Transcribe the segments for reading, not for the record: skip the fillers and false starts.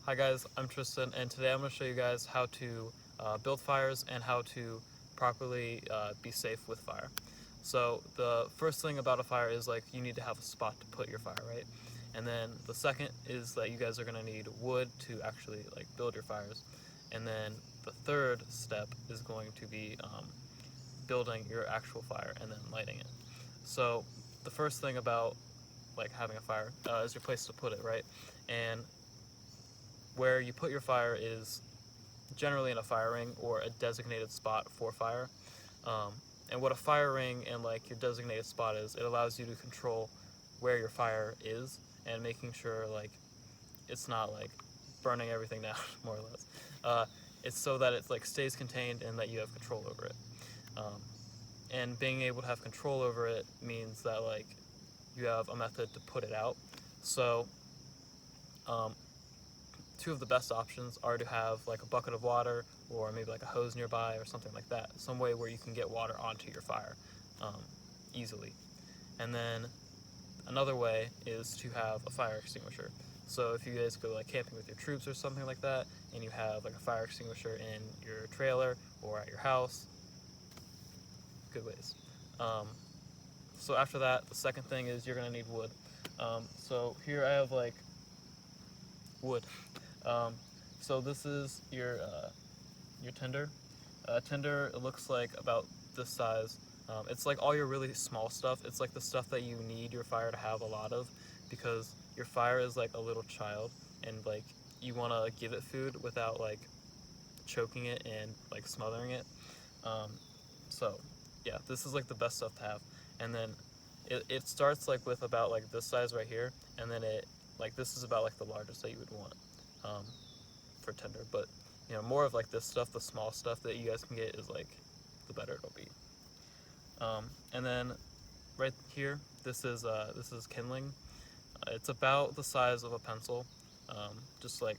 Hi guys, I'm Tristan, and today I'm going to show you guys how to build fires and how to properly be safe with fire. So the first thing about a fire is like you need to have a spot to put your fire, right? And then the second is that you guys are going to need wood to actually like build your fires. And then the third step is going to be building your actual fire and then lighting it. So the first thing about like having a fire is your place to put it, right? And where you put your fire is generally in a fire ring or a designated spot for fire. Um, and what a fire ring and like your designated spot is, it allows you to control where your fire is and making sure like it's not like burning everything down, more or less. It's so that it's like stays contained and that you have control over it. Um, and being able to have control over it means that like you have a method to put it out. So um, two of the best options are to have like a bucket of water or maybe like a hose nearby or something like that. Some way where you can get water onto your fire um, easily. And then another way is to have a fire extinguisher. So if you guys go like camping with your troops or something like that, and you have like a fire extinguisher in your trailer or at your house, good ways. Um, so after that, the second thing is you're gonna need wood. So here I have like wood. Um, so this is your tinder. Tinder looks like about this size. It's like all your really small stuff. It's like the stuff that you need your fire to have a lot of, because your fire is like a little child, and like you want to give it food without like choking it and like smothering it. Um, so yeah, this is like the best stuff to have. And then it starts like with about like this size right here, and then it like this is about like the largest that you would want um, for tinder. But more of like this stuff, the small stuff that you guys can get is like the better it'll be. And then right here, this is kindling. It's about the size of a pencil, just like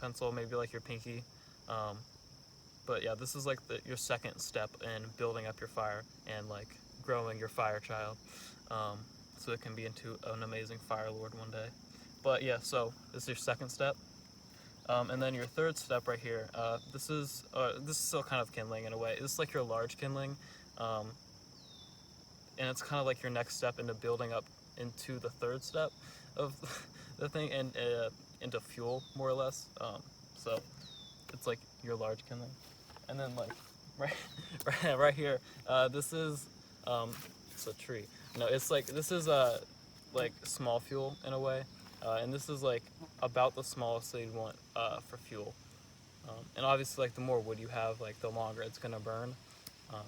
pencil, maybe like your pinky. Um, but yeah, this is like your second step in building up your fire and like growing your fire child, so it can be into an amazing fire lord one day. But yeah, so this is your second step. And then your third step right here, this is still kind of kindling in a way. This is like your large kindling, um, and it's kind of like your next step into building up into the third step of the thing, and into fuel more or less. So it's like your large kindling, and then like right right here, this is it's a tree. No, it's like this is like small fuel in a way, and this is like about the smallest that you'd want for fuel. And obviously, like the more wood you have, like the longer it's gonna burn. Um,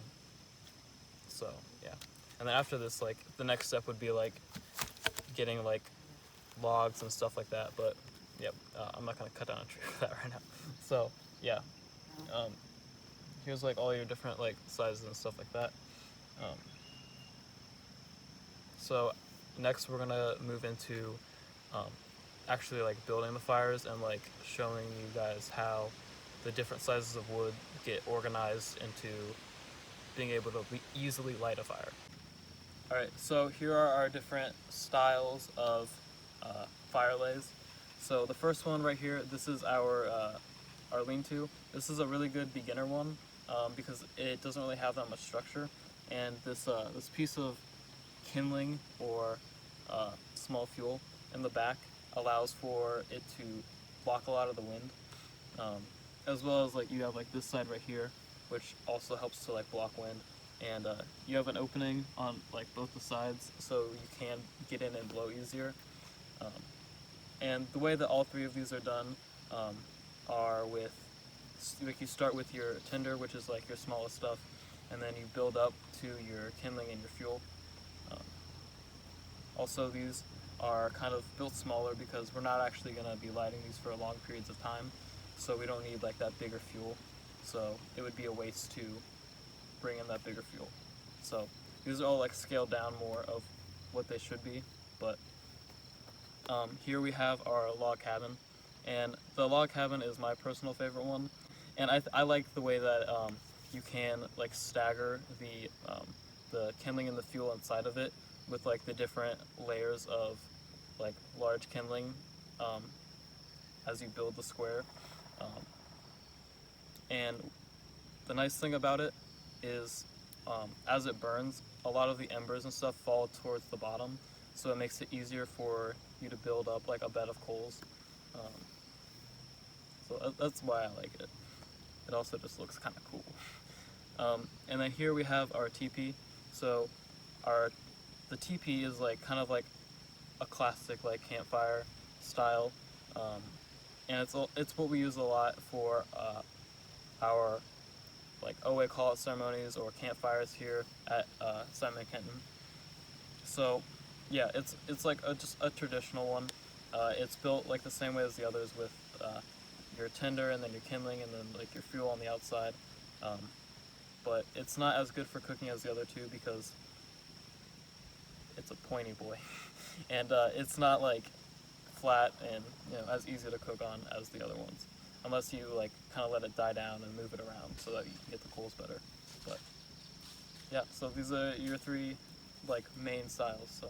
so yeah, and then after this, like the next step would be like getting like logs and stuff like that. But yep, I'm not gonna cut down a tree for that right now. So yeah, um, here's like all your different like sizes and stuff like that. Um, so next we're gonna move into um, actually like building the fires and like showing you guys how the different sizes of wood get organized into being able to easily light a fire. All right, so here are our different styles of fire lays. So the first one right here, this is our lean-to. This is a really good beginner one because it doesn't really have that much structure, and this piece of kindling or small fuel in the back allows for it to block a lot of the wind, um, as well as like you have like this side right here, which also helps to like block wind, and you have an opening on like both the sides, so you can get in and blow easier. Um, and the way that all three of these are done um, are with like you start with your tinder, which is like your smallest stuff, and then you build up to your kindling and your fuel. Um, Also, these are kind of built smaller because we're not actually going to be lighting these for long periods of time, so we don't need like that bigger fuel. So it would be a waste to bring in that bigger fuel. So these are all like scaled down more of what they should be. But here we have our log cabin, and the log cabin is my personal favorite one, and I like the way that you can like stagger the kindling and the fuel inside of it with like the different layers of like large kindling, um, as you build the square. And the nice thing about it is as it burns, a lot of the embers and stuff fall towards the bottom, so it makes it easier for you to build up like a bed of coals. Um, so that's why I like it. It also just looks kind of cool. And then here we have our teepee. So the teepee is like kind of like a classic like campfire style, and it's what we use a lot for our like OA call-out ceremonies or campfires here at Simon Kenton. So yeah, it's like just a traditional one. It's built like the same way as the others with your tinder and then your kindling and then like your fuel on the outside. Um, but it's not as good for cooking as the other two because it's a pointy boy, and it's not like flat and as easy to cook on as the other ones, unless you like kind of let it die down and move it around so that you can get the coals better. But yeah, so these are your three like main styles. So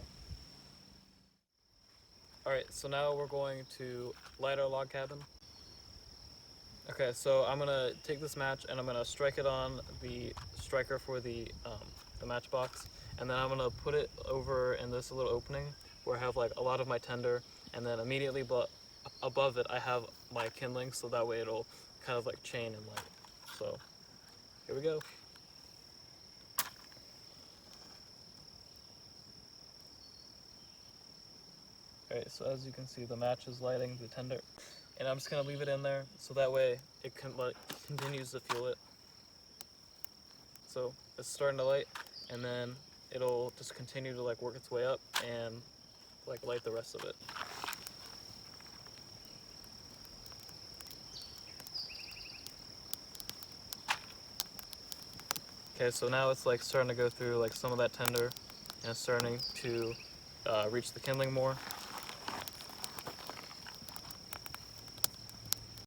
all right, so now we're going to light our log cabin. Okay, so I'm gonna take this match and I'm gonna strike it on the striker for the matchbox, and then I'm gonna put it over in this little opening where I have like a lot of my tinder, and then immediately above it I have my kindling, so that way it'll kind of like chain and light. So here we go. Alright, so as you can see, the match is lighting the tinder, and I'm just gonna leave it in there so that way it can like continues to fuel it. So it's starting to light, and then it'll just continue to like work its way up and like light the rest of it. Okay, so now it's like starting to go through like some of that tinder, and it's starting to reach the kindling more.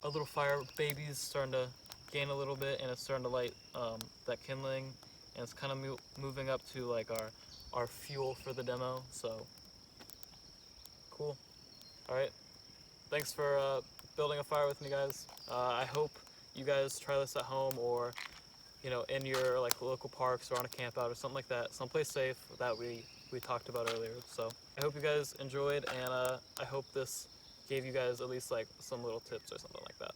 A little fire baby's starting to gain a little bit, and it's starting to light that kindling, and it's kind of moving up to like our fuel for the demo. So cool. All right, thanks for building a fire with me, guys. I hope you guys try this at home, or in your like local parks or on a camp out or something like that, someplace safe that we talked about earlier. So I hope you guys enjoyed, and I hope this gave you guys at least like some little tips or something like that.